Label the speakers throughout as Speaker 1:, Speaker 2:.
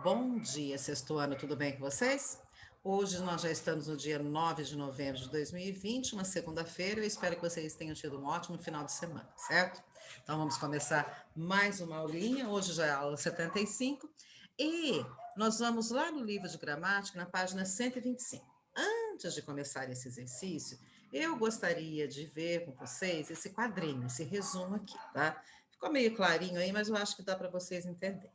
Speaker 1: Bom dia, sexto ano, tudo bem com vocês? Hoje nós já estamos no dia 9 de novembro de 2020, uma segunda-feira. Eu espero que vocês tenham tido um ótimo final de semana, certo? Então vamos começar mais uma aulinha. Hoje já é a aula 75 e nós vamos lá no livro de gramática, na página 125. Antes de começar esse exercício, eu gostaria de ver com vocês esse quadrinho, esse resumo aqui, tá? Ficou meio clarinho aí, mas eu acho que dá para vocês entenderem.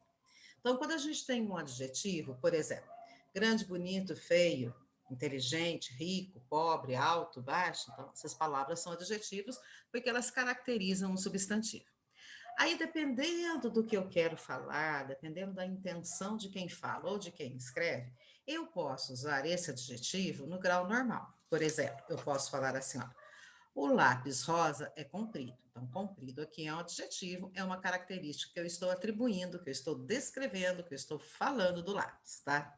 Speaker 1: Então, quando a gente tem um adjetivo, por exemplo, grande, bonito, feio, inteligente, rico, pobre, alto, baixo, então essas palavras são adjetivos porque elas caracterizam um substantivo. Aí, dependendo do que eu quero falar, dependendo da intenção de quem fala ou de quem escreve, eu posso usar esse adjetivo no grau normal. Por exemplo, eu posso falar assim, ó, o lápis rosa é comprido. Então, comprido aqui é um adjetivo, é uma característica que eu estou atribuindo, que eu estou descrevendo, que eu estou falando do lápis, tá?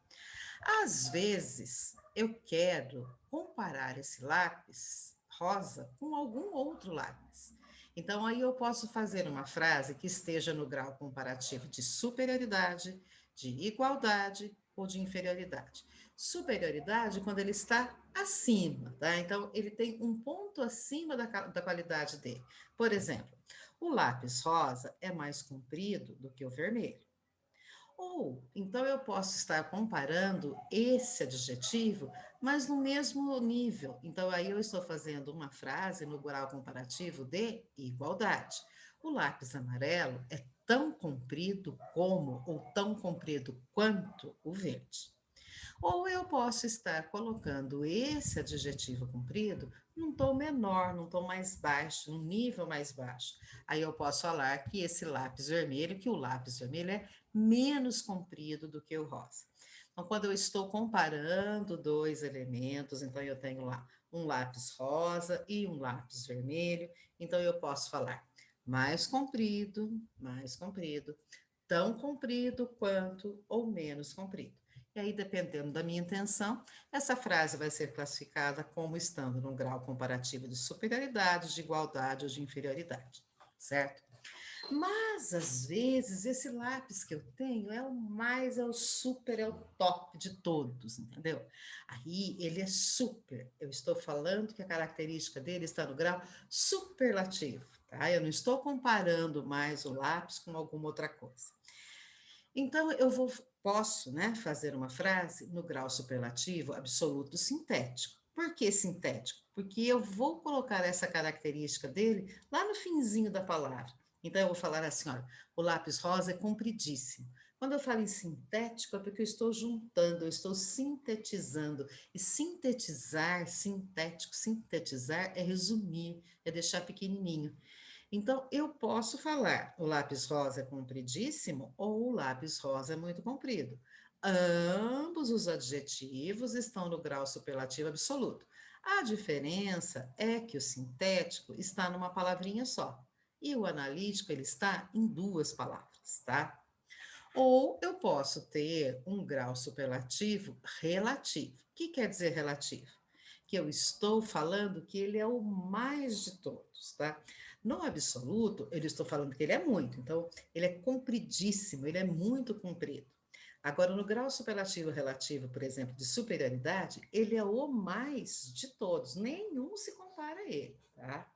Speaker 1: Às vezes, eu quero comparar esse lápis rosa com algum outro lápis. Então, aí eu posso fazer uma frase que esteja no grau comparativo de superioridade, de igualdade ou de inferioridade. Superioridade quando ele está acima, tá? Então, ele tem um ponto acima da qualidade dele. Por exemplo, o lápis rosa é mais comprido do que o vermelho. Ou, então eu posso estar comparando esse adjetivo, mas no mesmo nível. Então, aí eu estou fazendo uma frase no grau comparativo de igualdade. O lápis amarelo é tão comprido como ou tão comprido quanto o verde. Ou eu posso estar colocando esse adjetivo comprido num tom menor, num tom mais baixo, num nível mais baixo. Aí eu posso falar que esse lápis vermelho, que o lápis vermelho é menos comprido do que o rosa. Então, quando eu estou comparando dois elementos, então eu tenho lá um lápis rosa e um lápis vermelho, então eu posso falar mais comprido, tão comprido quanto ou menos comprido. E aí, dependendo da minha intenção, essa frase vai ser classificada como estando num grau comparativo de superioridade, de igualdade ou de inferioridade, certo? Mas, às vezes, esse lápis que eu tenho é o mais, é o super, é o top de todos, entendeu? Aí, ele é super. Eu estou falando que a característica dele está no grau superlativo, tá? Eu não estou comparando mais o lápis com alguma outra coisa. Então, posso, né, fazer uma frase no grau superlativo absoluto sintético. Por que sintético? Porque eu vou colocar essa característica dele lá no finzinho da palavra. Então, eu vou falar assim: olha, o lápis rosa é compridíssimo. Quando eu falo em sintético, é porque eu estou juntando, eu estou sintetizando. E sintetizar, sintético, sintetizar é resumir, é deixar pequenininho. Então, eu posso falar, o lápis rosa é compridíssimo ou o lápis rosa é muito comprido. Ambos os adjetivos estão no grau superlativo absoluto. A diferença é que o sintético está numa palavrinha só e o analítico ele está em duas palavras, tá? Ou eu posso ter um grau superlativo relativo. O que quer dizer relativo? Que eu estou falando que ele é o mais de todos, tá? No absoluto, eu estou falando que ele é muito, então ele é compridíssimo, ele é muito comprido. Agora, no grau superlativo relativo, por exemplo, de superioridade, ele é o mais de todos, nenhum se compara a ele, tá?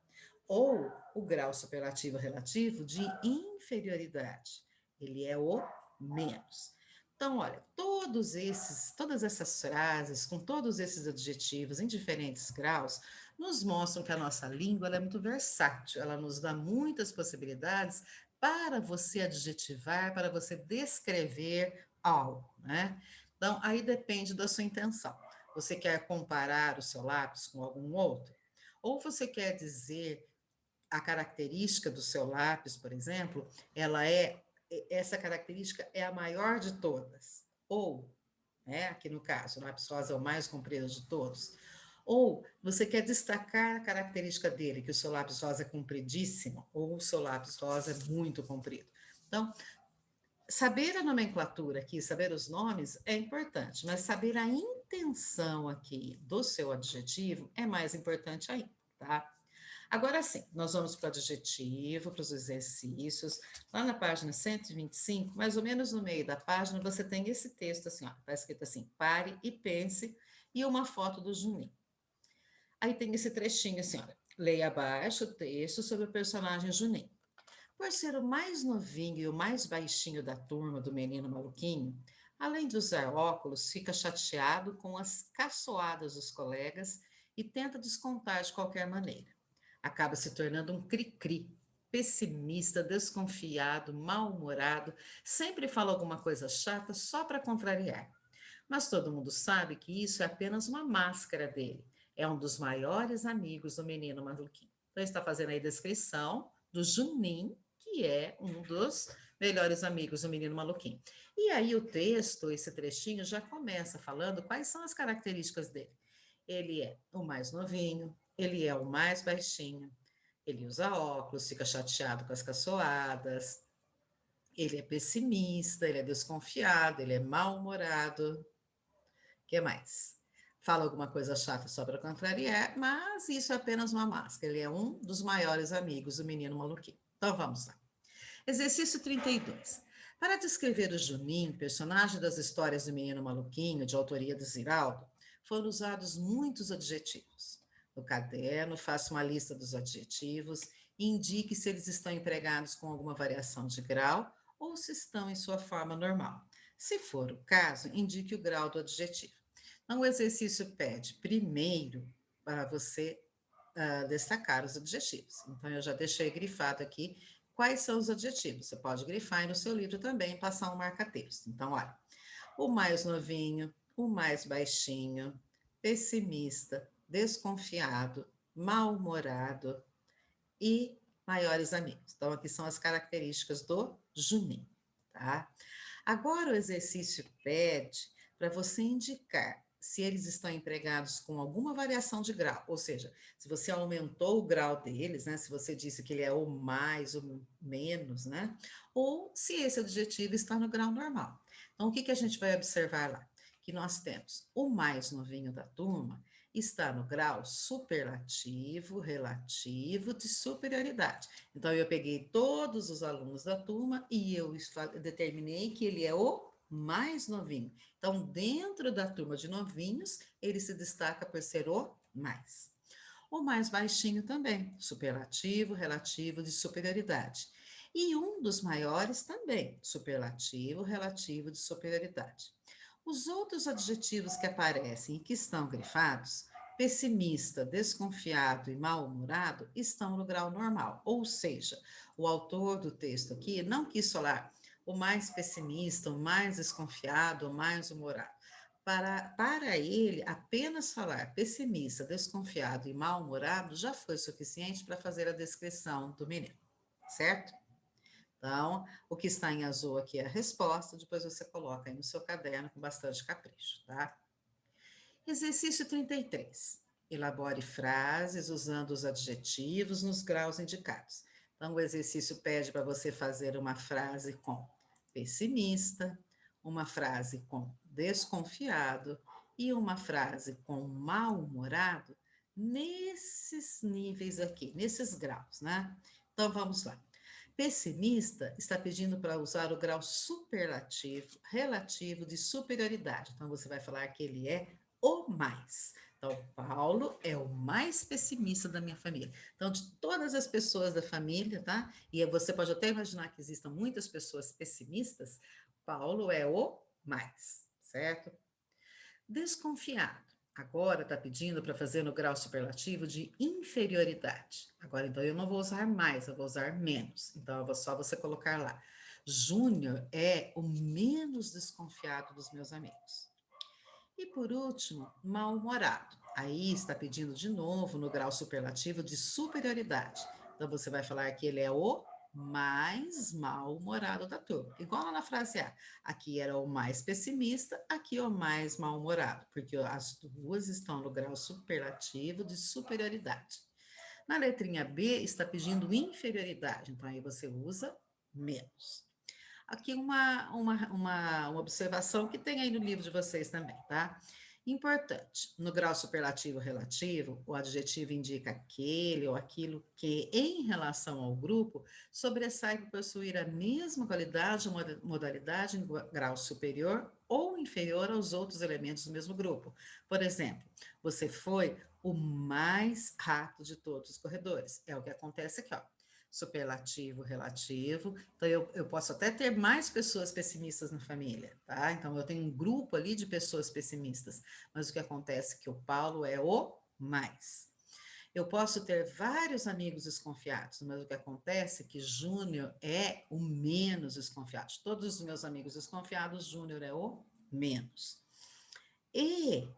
Speaker 1: Ou o grau superlativo relativo de inferioridade, ele é o menos. Então, olha, todas essas frases, com todos esses adjetivos em diferentes graus, nos mostram que a nossa língua é muito versátil, ela nos dá muitas possibilidades para você adjetivar, para você descrever algo, né? Então, aí depende da sua intenção. Você quer comparar o seu lápis com algum outro? Ou você quer dizer a característica do seu lápis, por exemplo, essa característica é a maior de todas. Ou, né, aqui no caso, o lápis rosa é o mais comprido de todos. Ou você quer destacar a característica dele, que o seu lápis rosa é compridíssimo, ou o seu lápis rosa é muito comprido. Então, saber a nomenclatura aqui, saber os nomes é importante, mas saber a intenção aqui do seu adjetivo é mais importante ainda, tá? Agora sim, nós vamos para o adjetivo, para os exercícios. Lá na página 125, mais ou menos no meio da página, você tem esse texto assim, ó, está escrito assim, pare e pense, e uma foto do Juninho. Aí tem esse trechinho assim, olha, leia abaixo o texto sobre o personagem Juninho. Por ser o mais novinho e o mais baixinho da turma do menino maluquinho, além de usar óculos, fica chateado com as caçoadas dos colegas e tenta descontar de qualquer maneira. Acaba se tornando um cri-cri, pessimista, desconfiado, mal-humorado, sempre fala alguma coisa chata só para contrariar. Mas todo mundo sabe que isso é apenas uma máscara dele. É um dos maiores amigos do menino maluquinho. Então, está fazendo aí a descrição do Juninho, que é um dos melhores amigos do menino maluquinho. E aí o texto, esse trechinho, já começa falando quais são as características dele. Ele é o mais novinho, ele é o mais baixinho, ele usa óculos, fica chateado com as caçoadas, ele é pessimista, ele é desconfiado, ele é mal-humorado. O que mais? Fala alguma coisa chata só para contrariar, mas isso é apenas uma máscara. Ele é um dos maiores amigos do menino maluquinho. Então vamos lá. Exercício 32. Para descrever o Juninho, personagem das histórias do Menino Maluquinho, de autoria do Ziraldo, foram usados muitos adjetivos. No caderno, faça uma lista dos adjetivos e indique se eles estão empregados com alguma variação de grau ou se estão em sua forma normal. Se for o caso, indique o grau do adjetivo. Então, o exercício pede primeiro para você destacar os adjetivos. Então, eu já deixei grifado aqui quais são os adjetivos. Você pode grifar aí no seu livro também, passar um marca-texto. Então, olha, o mais novinho, o mais baixinho, pessimista, desconfiado, mal-humorado e maiores amigos. Então, aqui são as características do Juninho, tá? Agora, o exercício pede para você indicar se eles estão empregados com alguma variação de grau, ou seja, se você aumentou o grau deles, né? Se você disse que ele é o mais, o menos, né? Ou se esse adjetivo está no grau normal. Então, o que a gente vai observar lá? Que nós temos o mais novinho da turma está no grau superlativo, relativo de superioridade. Então, eu peguei todos os alunos da turma e eu determinei que ele é o mais novinho. Então, dentro da turma de novinhos, ele se destaca por ser o mais. O mais baixinho também, superlativo, relativo de superioridade. E um dos maiores também, superlativo, relativo de superioridade. Os outros adjetivos que aparecem e que estão grifados, pessimista, desconfiado e mal-humorado, estão no grau normal. Ou seja, o autor do texto aqui não quis falar o mais pessimista, o mais desconfiado, o mais humorado. Para ele, apenas falar pessimista, desconfiado e mal-humorado já foi suficiente para fazer a descrição do menino, certo? Então, o que está em azul aqui é a resposta, depois você coloca aí no seu caderno com bastante capricho, tá? Exercício 33. Elabore frases usando os adjetivos nos graus indicados. Então, o exercício pede para você fazer uma frase com pessimista, uma frase com desconfiado e uma frase com mal-humorado nesses níveis aqui, nesses graus, né? Então, vamos lá. Pessimista está pedindo para usar o grau superlativo, relativo de superioridade. Então, você vai falar que ele é o mais. Então, Paulo é o mais pessimista da minha família. Então, de todas as pessoas da família, tá? E você pode até imaginar que existam muitas pessoas pessimistas, Paulo é o mais, certo? Desconfiado. Agora está pedindo para fazer no grau superlativo de inferioridade. Agora, então, eu não vou usar mais, eu vou usar menos. Então, eu vou só você colocar lá. Júnior é o menos desconfiado dos meus amigos. E por último, mal-humorado. Aí está pedindo de novo no grau superlativo de superioridade. Então você vai falar que ele é o mais mal-humorado da turma. Igual lá na frase A. Aqui era o mais pessimista, aqui o mais mal-humorado, porque as duas estão no grau superlativo de superioridade. Na letrinha B está pedindo inferioridade, então aí você usa menos. Aqui uma observação que tem aí no livro de vocês também, tá? Importante, no grau superlativo relativo, o adjetivo indica aquele ou aquilo que, em relação ao grupo, sobressai por possuir a mesma qualidade ou modalidade em grau superior ou inferior aos outros elementos do mesmo grupo. Por exemplo, você foi o mais rápido de todos os corredores. É o que acontece aqui, ó. Superlativo, relativo. Então, eu posso até ter mais pessoas pessimistas na família, tá? Então, eu tenho um grupo ali de pessoas pessimistas, mas o que acontece é que o Paulo é o mais. Eu posso ter vários amigos desconfiados, mas o que acontece é que Júnior é o menos desconfiado. De todos os meus amigos desconfiados, Júnior é o menos. E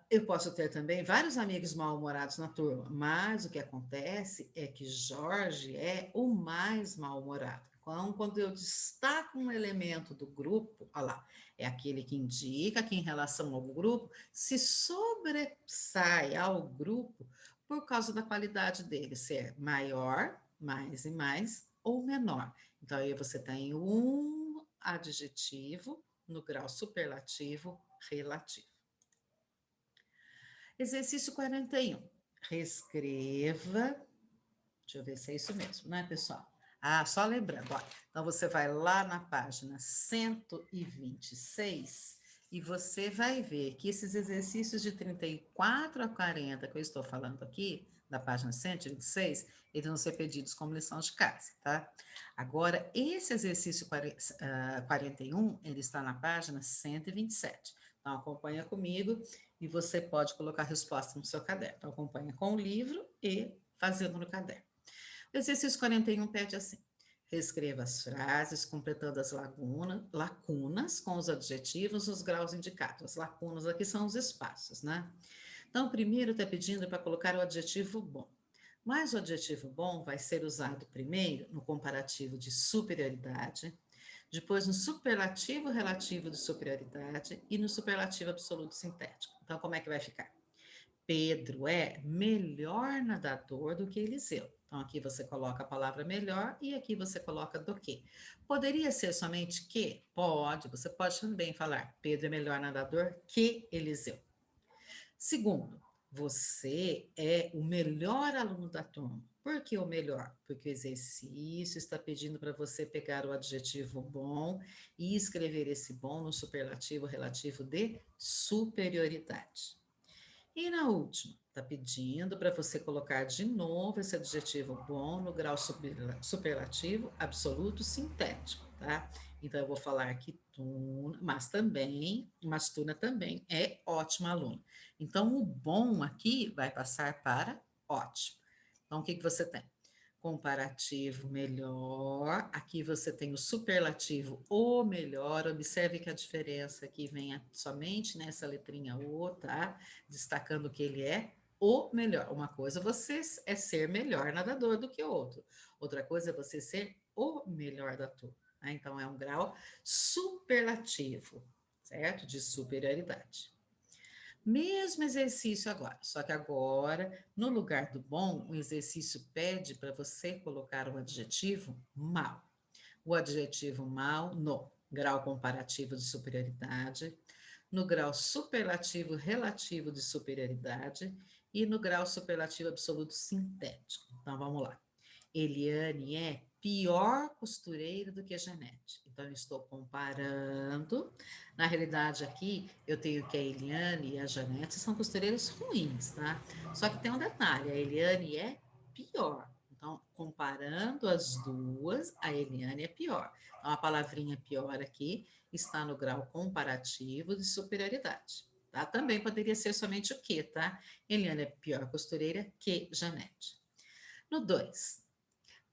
Speaker 1: eu posso ter também vários amigos mal-humorados na turma, mas o que acontece é que Jorge é o mais mal-humorado. Então, quando eu destaco um elemento do grupo, olha lá, é aquele que indica que, em relação ao grupo, se sobressai ao grupo por causa da qualidade dele ser maior, mais e mais, ou menor. Então, aí você tem um adjetivo no grau superlativo relativo. Exercício 41. Reescreva. Deixa eu ver se é isso mesmo, né, pessoal? Ah, só lembrando, ó. Então você vai lá na página 126 e você vai ver que esses exercícios de 34 a 40 que eu estou falando aqui, da página 126, eles vão ser pedidos como lição de casa, tá? Agora, esse exercício 41, ele está na página 127. Então, acompanha comigo e você pode colocar a resposta no seu caderno. Então, acompanha com o livro e fazendo no caderno. O exercício 41 pede assim: reescreva as frases, completando as lacunas com os adjetivos nos graus indicados. As lacunas aqui são os espaços, né? Então, primeiro está pedindo para colocar o adjetivo bom. Mas o adjetivo bom vai ser usado primeiro no comparativo de superioridade, depois no superlativo relativo de superioridade e no superlativo absoluto sintético. Então, como é que vai ficar? Pedro é melhor nadador do que Eliseu. Então, aqui você coloca a palavra melhor e aqui você coloca do que. Poderia ser somente que? Pode, você pode também falar Pedro é melhor nadador que Eliseu. Segundo, você é o melhor aluno da turma. Por que o melhor? Porque o exercício está pedindo para você pegar o adjetivo bom e escrever esse bom no superlativo relativo de superioridade. E na última, está pedindo para você colocar de novo esse adjetivo bom no grau superlativo absoluto sintético, tá? Então, eu vou falar que Tuna, mas Tuna também é ótima aluna. Então, o bom aqui vai passar para ótimo. Então, o que você tem? Comparativo melhor, aqui você tem o superlativo o melhor, observe que a diferença aqui vem somente nessa letrinha O, tá? Destacando que ele é o melhor. Uma coisa você é ser melhor nadador do que o outro, outra coisa é você ser o melhor da turma, né? Então é um grau superlativo, certo? De superioridade. Mesmo exercício agora, só que agora, no lugar do bom, o exercício pede para você colocar o adjetivo mal. O adjetivo mal no grau comparativo de superioridade, no grau superlativo relativo de superioridade e no grau superlativo absoluto sintético. Então vamos lá. Eliane é pior costureira do que a Janete. Então, eu estou comparando. Na realidade, aqui, eu tenho que a Eliane e a Janete são costureiras ruins, tá? Só que tem um detalhe: a Eliane é pior. Então, comparando as duas, a Eliane é pior. Então, a palavrinha pior aqui está no grau comparativo de superioridade. Tá? Também poderia ser somente o que, tá? Eliane é pior costureira que Janete. No 2,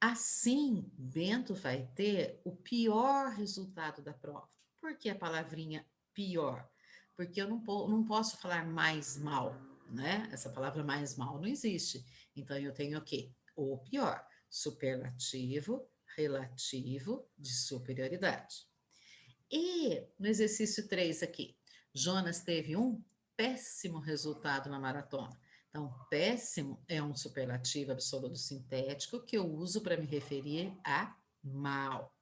Speaker 1: assim, Bento vai ter o pior resultado da prova. Por que a palavrinha pior? Porque eu não posso falar mais mal, né? Essa palavra mais mal não existe. Então, eu tenho o quê? O pior. Superlativo, relativo, de superioridade. E no exercício 3 aqui, Jonas teve um péssimo resultado na maratona. Então, péssimo é um superlativo absoluto sintético que eu uso para me referir a mal.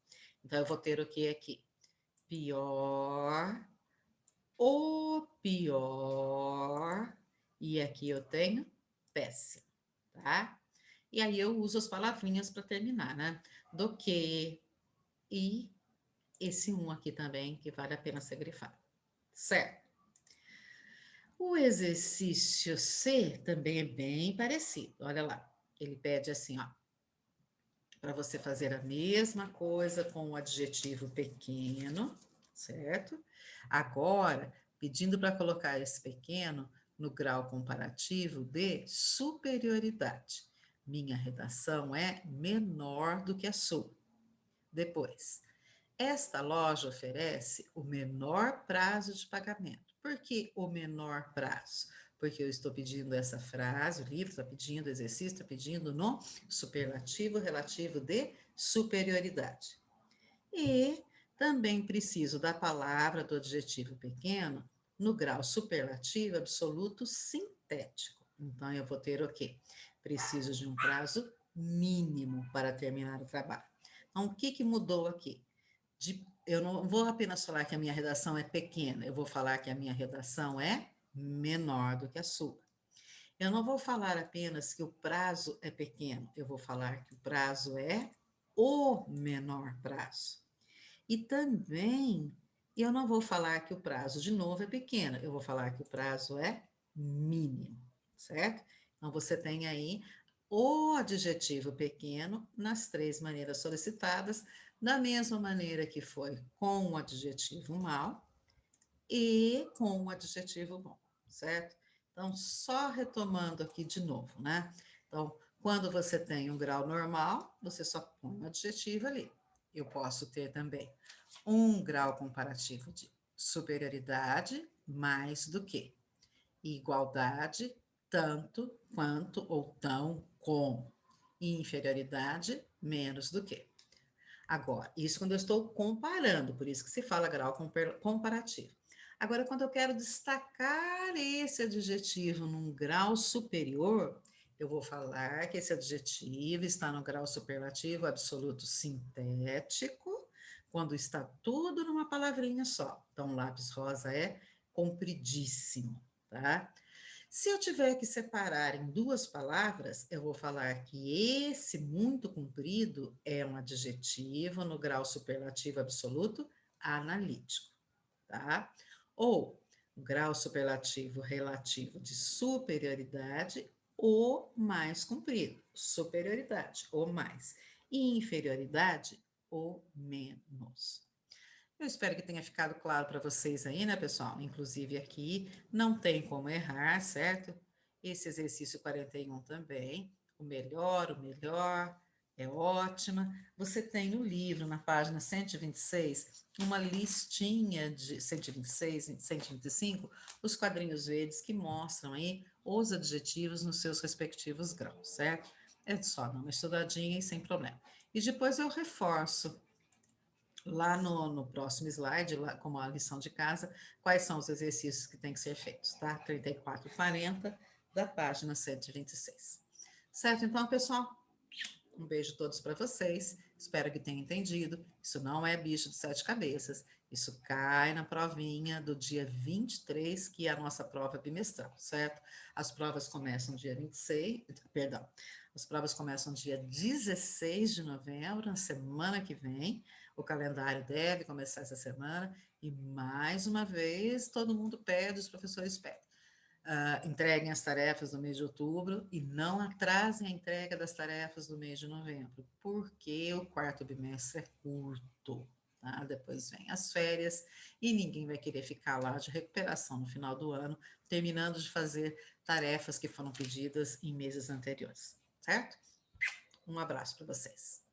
Speaker 1: Então, eu vou ter o que aqui? Pior o pior, e aqui eu tenho péssimo, tá? E aí eu uso as palavrinhas para terminar, né? Do que e esse um aqui também, que vale a pena ser grifado, certo? O exercício C também é bem parecido, olha lá. Ele pede assim, ó, para você fazer a mesma coisa com o adjetivo pequeno, certo? Agora, pedindo para colocar esse pequeno no grau comparativo de superioridade. Minha redação é menor do que a sua. Depois, esta loja oferece o menor prazo de pagamento. Por que o menor prazo? Porque eu estou pedindo essa frase, o livro está pedindo, o exercício está pedindo no superlativo relativo de superioridade. E também preciso da palavra do adjetivo pequeno no grau superlativo absoluto sintético. Então, eu vou ter o quê? Preciso de um prazo mínimo para terminar o trabalho. Então, o que mudou aqui? Eu não vou apenas falar que a minha redação é pequena, eu vou falar que a minha redação é menor do que a sua. Eu não vou falar apenas que o prazo é pequeno, eu vou falar que o prazo é o menor prazo. E também eu não vou falar que o prazo de novo é pequeno, eu vou falar que o prazo é mínimo, certo? Então você tem aí o adjetivo pequeno nas três maneiras solicitadas, da mesma maneira que foi com o adjetivo mal e com o adjetivo bom, certo? Então, só retomando aqui de novo, né? Então, quando você tem um grau normal, você só põe um adjetivo ali. Eu posso ter também um grau comparativo de superioridade mais do que igualdade, tanto quanto ou tão como, e inferioridade menos do que. Agora, isso quando eu estou comparando, por isso que se fala grau comparativo. Agora, quando eu quero destacar esse adjetivo num grau superior, eu vou falar que esse adjetivo está no grau superlativo absoluto sintético, quando está tudo numa palavrinha só. Então, lápis rosa é compridíssimo, tá? Se eu tiver que separar em duas palavras, eu vou falar que esse muito comprido é um adjetivo no grau superlativo absoluto analítico, tá? Ou o grau superlativo relativo de superioridade, o mais comprido, superioridade, o mais, e inferioridade, o menos. Eu espero que tenha ficado claro para vocês aí, né, pessoal? Inclusive aqui não tem como errar, certo? Esse exercício 41 também, o melhor, é ótima. Você tem no livro, na página 126, uma listinha de 126, 125, os quadrinhos verdes que mostram aí os adjetivos nos seus respectivos graus, certo? É só dar uma estudadinha e sem problema. E depois eu reforço lá no próximo slide, lá, como a lição de casa, quais são os exercícios que têm que ser feitos, tá? 34 e 40 da página 126. Certo? Então, pessoal, um beijo a todos para vocês. Espero que tenham entendido. Isso não é bicho de sete cabeças. Isso cai na provinha do dia 23, que é a nossa prova bimestral, certo? As provas começam dia 26, perdão, as provas começam dia 16 de novembro, na semana que vem. O calendário deve começar essa semana. E, mais uma vez, todo mundo pede, os professores pedem. Entreguem as tarefas do mês de outubro e não atrasem a entrega das tarefas do mês de novembro, porque o quarto bimestre é curto, tá? Depois vem as férias e ninguém vai querer ficar lá de recuperação no final do ano, terminando de fazer tarefas que foram pedidas em meses anteriores, certo? Um abraço para vocês.